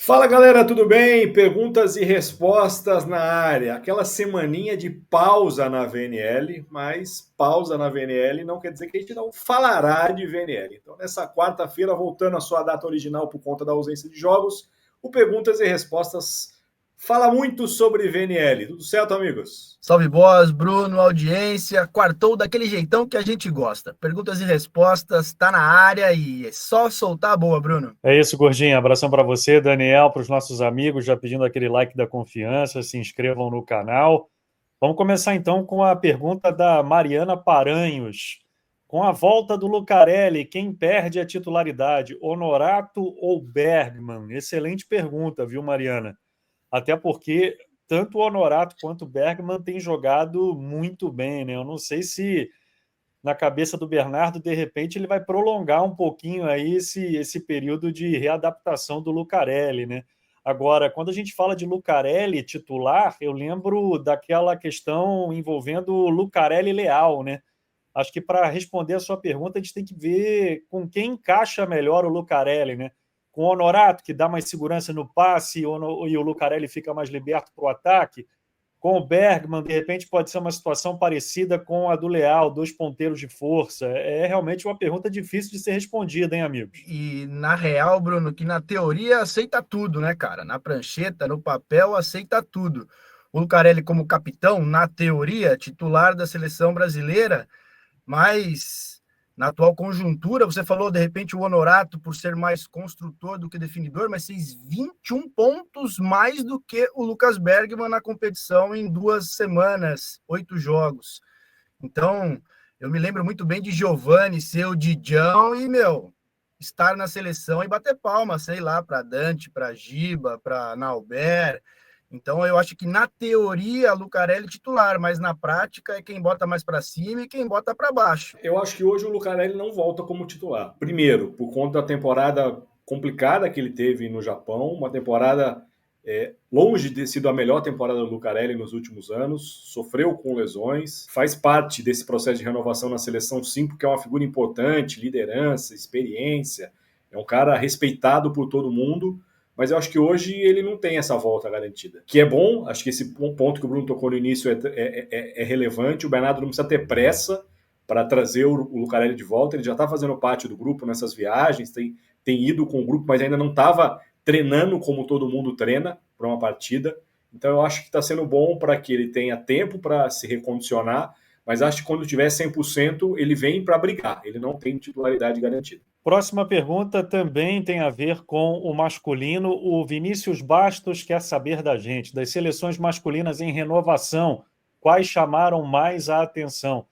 Fala galera, tudo bem? Perguntas e respostas na área. Aquela semaninha de pausa na VNL, mas pausa na VNL não quer dizer que a gente não falará de VNL. Então, nessa quarta-feira, voltando à sua data original por conta da ausência de jogos, o Perguntas e Respostas fala muito sobre VNL. Tudo certo, amigos? Salve boss, Bruno, audiência, quartou daquele jeitão que a gente gosta. Perguntas e respostas, tá na área e é só soltar a boa, Bruno. É isso, Gordinho. Abração para você, Daniel, para os nossos amigos, já pedindo aquele like da confiança, se inscrevam no canal. Vamos começar então com a pergunta da Mariana Paranhos. Com a volta do Lucarelli, quem perde a titularidade, Honorato ou Bergman? Excelente pergunta, viu, Mariana? Até porque tanto o Honorato quanto o Bergman têm jogado muito bem, né? Eu não sei se na cabeça do Bernardo, de repente, ele vai prolongar um pouquinho aí esse período de readaptação do Lucarelli, né? Agora, quando a gente fala de Lucarelli titular, eu lembro daquela questão envolvendo o Lucarelli Leal, né? Acho que para responder a sua pergunta, a gente tem que ver com quem encaixa melhor o Lucarelli, né? Com o Honorato, que dá mais segurança no passe e o Lucarelli fica mais liberto para o ataque, com o Bergman, de repente, pode ser uma situação parecida com a do Leal, dois ponteiros de força. É realmente uma pergunta difícil de ser respondida, hein, amigos? E na real, Bruno, que na teoria aceita tudo, né, cara? Na prancheta, no papel, aceita tudo. O Lucarelli como capitão, na teoria, titular da seleção brasileira, mas na atual conjuntura, você falou de repente o Honorato por ser mais construtor do que definidor, mas fez 21 pontos mais do que o Lucas Bergman na competição em 2 semanas, 8 jogos. Então, eu me lembro muito bem de Giovani ser o Didião e, meu, estar na seleção e bater palma, sei lá, para Dante, para Giba, para Nauber. Então, eu acho que na teoria, Lucarelli é titular, mas na prática é quem bota mais para cima e quem bota para baixo. Eu acho que hoje o Lucarelli não volta como titular. Primeiro, por conta da temporada complicada que ele teve no Japão, uma temporada longe de ter sido a melhor temporada do Lucarelli nos últimos anos, sofreu com lesões, faz parte desse processo de renovação na seleção sim, porque é uma figura importante, liderança, experiência, é um cara respeitado por todo mundo, mas eu acho que hoje ele não tem essa volta garantida. Que é bom, acho que esse ponto que o Bruno tocou no início é relevante, o Bernardo não precisa ter pressa para trazer o Lucarelli de volta, ele já está fazendo parte do grupo nessas viagens, tem ido com o grupo, mas ainda não estava treinando como todo mundo treina para uma partida. Então eu acho que está sendo bom para que ele tenha tempo para se recondicionar, mas acho que quando tiver 100% ele vem para brigar, ele não tem titularidade garantida. Próxima pergunta também tem a ver com o masculino. O Vinícius Bastos quer saber da gente, das seleções masculinas em renovação, quais chamaram mais a atenção?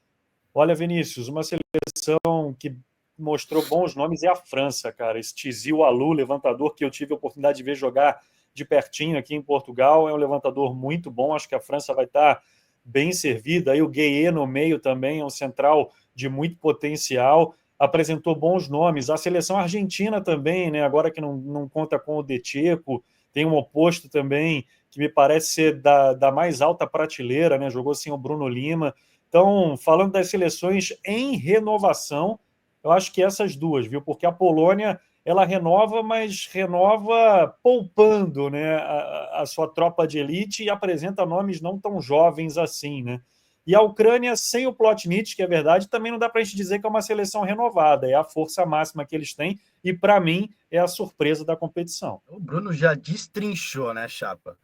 Olha, Vinícius, uma seleção que mostrou bons nomes é a França, cara. Esse Tizil Alou, levantador que eu tive a oportunidade de ver jogar de pertinho aqui em Portugal, é um levantador muito bom. Acho que a França vai estar bem servida. Aí o Gueye no meio também é um central de muito potencial. Apresentou bons nomes. A seleção argentina também, né? Agora que não conta com o De Checo, tem um oposto também que me parece ser da mais alta prateleira, né? Jogou sem o Bruno Lima. Então, falando das seleções em renovação, eu acho que essas duas, viu? Porque a Polônia, ela renova, mas renova poupando, né, a sua tropa de elite e apresenta nomes não tão jovens assim, né? E a Ucrânia, sem o Plotnich, que é verdade, também não dá para a gente dizer que é uma seleção renovada, é a força máxima que eles têm e, para mim, é a surpresa da competição. O Bruno já destrinchou, né, Chapa?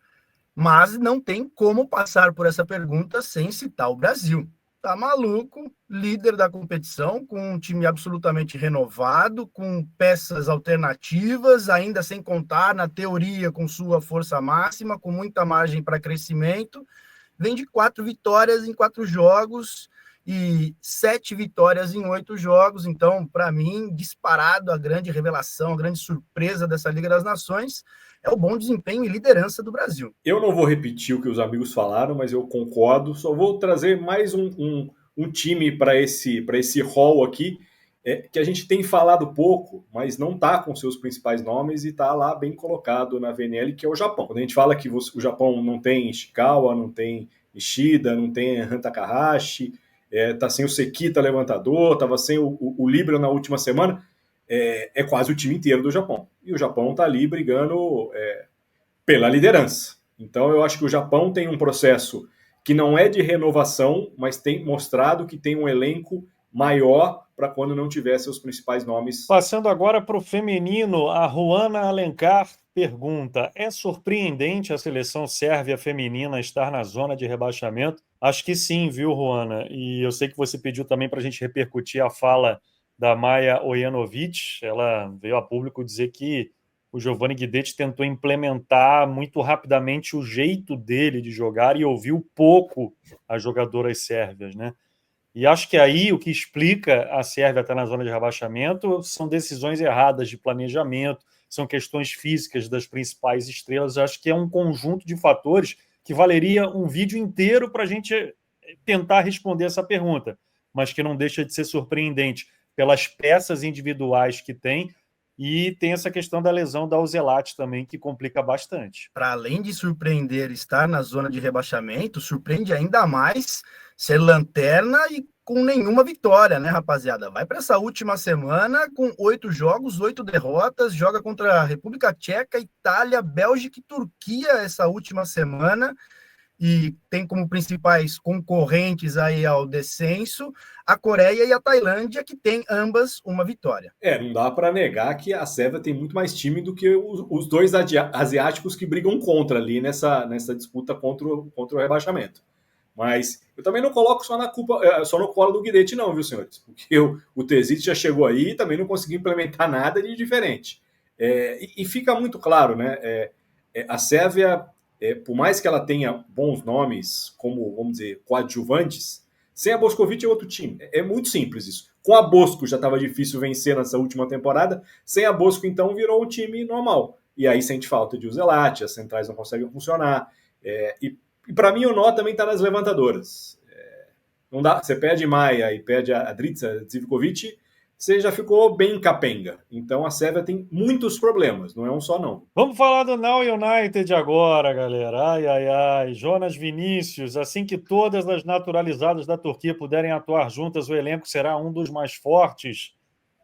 Mas não tem como passar por essa pergunta sem citar o Brasil. Tá maluco, líder da competição, com um time absolutamente renovado, com peças alternativas, ainda sem contar, na teoria, com sua força máxima, com muita margem para crescimento. Vem de 4 vitórias em 4 jogos e 7 vitórias em 8 jogos. Então, para mim, disparado a grande revelação, a grande surpresa dessa Liga das Nações é o bom desempenho e liderança do Brasil. Eu não vou repetir o que os amigos falaram, mas eu concordo. Só vou trazer mais um time para esse hall aqui, que a gente tem falado pouco, mas não está com seus principais nomes e está lá bem colocado na VNL, que é o Japão. Quando a gente fala que o Japão não tem Ishikawa, não tem Ishida, não tem Han Takahashi, tá sem o Sekita levantador, estava sem o Libra na última semana, é quase o time inteiro do Japão. E o Japão está ali brigando pela liderança. Então eu acho que o Japão tem um processo que não é de renovação, mas tem mostrado que tem um elenco maior para quando não tiver seus principais nomes. Passando agora para o feminino, a Juana Alencar pergunta: é surpreendente a seleção sérvia feminina estar na zona de rebaixamento? Acho que sim, viu, Juana? E eu sei que você pediu também para a gente repercutir a fala da Maja Ojanovic. Ela veio a público dizer que o Giovanni Guidetti tentou implementar muito rapidamente o jeito dele de jogar e ouviu pouco as jogadoras sérvias, né? E acho que aí o que explica a Sérvia estar na zona de rebaixamento são decisões erradas de planejamento, são questões físicas das principais estrelas. Acho que é um conjunto de fatores que valeria um vídeo inteiro para a gente tentar responder essa pergunta, mas que não deixa de ser surpreendente pelas peças individuais que tem. E tem essa questão da lesão da Ozelati também, que complica bastante. Para além de surpreender estar na zona de rebaixamento, surpreende ainda mais ser lanterna e com nenhuma vitória, né, rapaziada? Vai para essa última semana com 8 jogos, 8 derrotas, joga contra a República Tcheca, Itália, Bélgica e Turquia essa última semana, e tem como principais concorrentes aí ao descenso a Coreia e a Tailândia, que tem ambas uma vitória. Não dá para negar que a Sérvia tem muito mais time do que os dois asiáticos que brigam contra ali nessa disputa contra o rebaixamento. Mas eu também não coloco só no colo do Guidetti não, viu, senhores? Porque o Terzic já chegou aí e também não conseguiu implementar nada de diferente. E fica muito claro, né? A Sérvia, por mais que ela tenha bons nomes, como, vamos dizer, coadjuvantes, sem a Boskovic é outro time. É muito simples isso. Com a Bosko já estava difícil vencer nessa última temporada, sem a Bosko, então, virou o time normal. E aí sente falta de Uzelati, as centrais não conseguem funcionar. E para mim o nó também está nas levantadoras. Não dá, você perde Maia e perde a Drica Zivkovic, você já ficou bem capenga. Então a Sérvia tem muitos problemas, não é um só não. Vamos falar do Now United agora, galera. Ai, ai, ai. Jonas Vinícius, assim que todas as naturalizadas da Turquia puderem atuar juntas, o elenco será um dos mais fortes?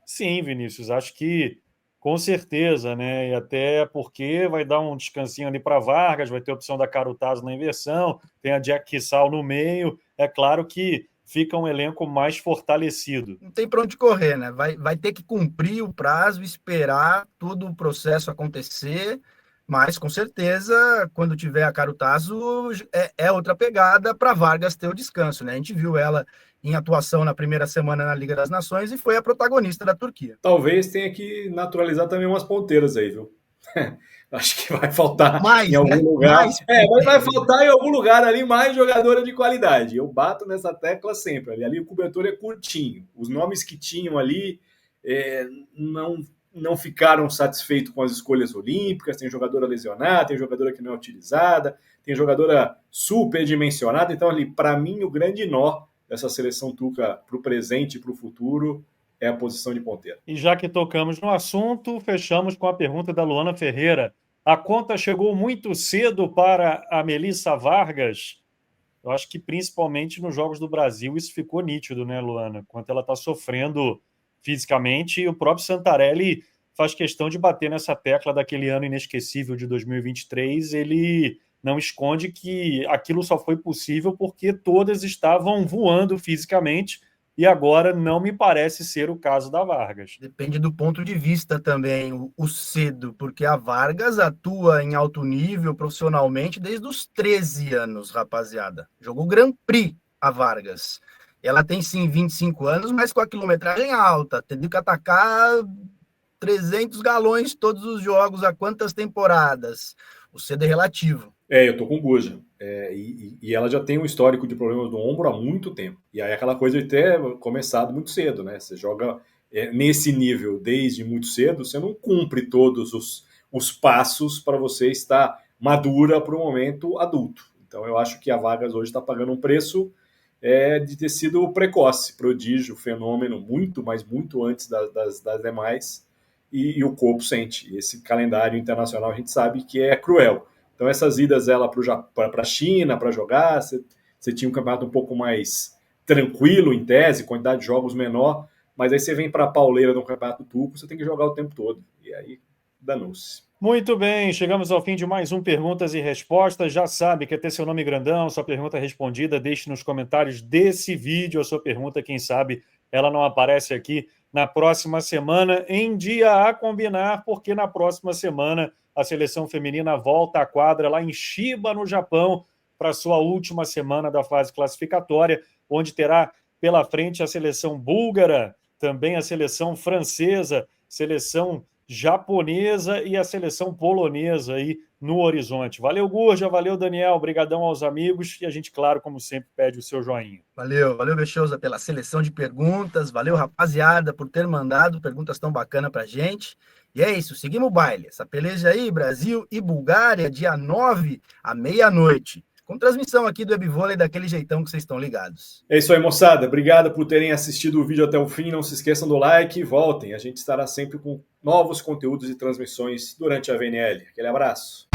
Sim, Vinícius, acho que com certeza, né? E até porque vai dar um descansinho ali para Vargas, vai ter a opção da Carutazo na inversão, tem a Jack Kissal no meio. É claro que fica um elenco mais fortalecido. Não tem para onde correr, né? Vai ter que cumprir o prazo, esperar todo o processo acontecer, mas com certeza, quando tiver a Carutazo, é outra pegada para Vargas ter o descanso, né? A gente viu ela em atuação na primeira semana na Liga das Nações e foi a protagonista da Turquia. Talvez tenha que naturalizar também umas ponteiras aí, viu? Acho que vai faltar em algum lugar. Vai faltar em algum lugar ali mais jogadora de qualidade. Eu bato nessa tecla sempre. Ali o cobertor é curtinho. Os nomes que tinham ali não ficaram satisfeitos com as escolhas olímpicas. Tem jogadora lesionada, tem jogadora que não é utilizada, tem jogadora superdimensionada. Então, ali, para mim, o grande nó dessa seleção turca para o presente e para o futuro é a posição de ponteira. E já que tocamos no assunto, fechamos com a pergunta da Luana Ferreira. A conta chegou muito cedo para a Melissa Vargas? Eu acho que principalmente nos Jogos do Brasil isso ficou nítido, né, Luana? Quanto ela está sofrendo fisicamente, e o próprio Santarelli faz questão de bater nessa tecla daquele ano inesquecível de 2023. Ele não esconde que aquilo só foi possível porque todas estavam voando fisicamente, e agora não me parece ser o caso da Vargas. Depende do ponto de vista também, o cedo, porque a Vargas atua em alto nível profissionalmente desde os 13 anos, rapaziada. Jogou Grand Prix a Vargas. Ela tem sim 25 anos, mas com a quilometragem alta, tendo que atacar 300 galões todos os jogos, há quantas temporadas? O cedo é relativo. Eu tô com Guja. E ela já tem um histórico de problemas do ombro há muito tempo. E aí aquela coisa de ter começado muito cedo, né? Você joga nesse nível desde muito cedo, você não cumpre todos os passos para você estar madura para o momento adulto. Então eu acho que a Vargas hoje está pagando um preço de ter sido precoce, prodígio, fenômeno, muito, mas muito antes das demais. E o corpo sente. E esse calendário internacional a gente sabe que é cruel. Então, essas idas ela para a China para jogar, você tinha um campeonato um pouco mais tranquilo, em tese, quantidade de jogos menor, mas aí você vem para a pauleira no Campeonato Turco, você tem que jogar o tempo todo. E aí, danou-se. Muito bem, chegamos ao fim de mais um Perguntas e Respostas. Já sabe, quer ter seu nome grandão, sua pergunta respondida, deixe nos comentários desse vídeo a sua pergunta, quem sabe ela não aparece aqui na próxima semana, em dia a combinar, porque na próxima semana a seleção feminina volta à quadra lá em Chiba, no Japão, para sua última semana da fase classificatória, onde terá pela frente a seleção búlgara, também a seleção francesa, seleção japonesa e a seleção polonesa aí no horizonte. Valeu, Gurja, valeu, Daniel, brigadão aos amigos e a gente, claro, como sempre, pede o seu joinha. Valeu, Bexosa, pela seleção de perguntas, valeu, rapaziada, por ter mandado perguntas tão bacanas pra gente. E é isso, seguimos o baile. Essa peleja aí, Brasil e Bulgária, dia 9 à meia-noite. Com transmissão aqui do Webvôlei daquele jeitão que vocês estão ligados. É isso aí, moçada. Obrigado por terem assistido o vídeo até o fim. Não se esqueçam do like e voltem. A gente estará sempre com novos conteúdos e transmissões durante a VNL. Aquele abraço.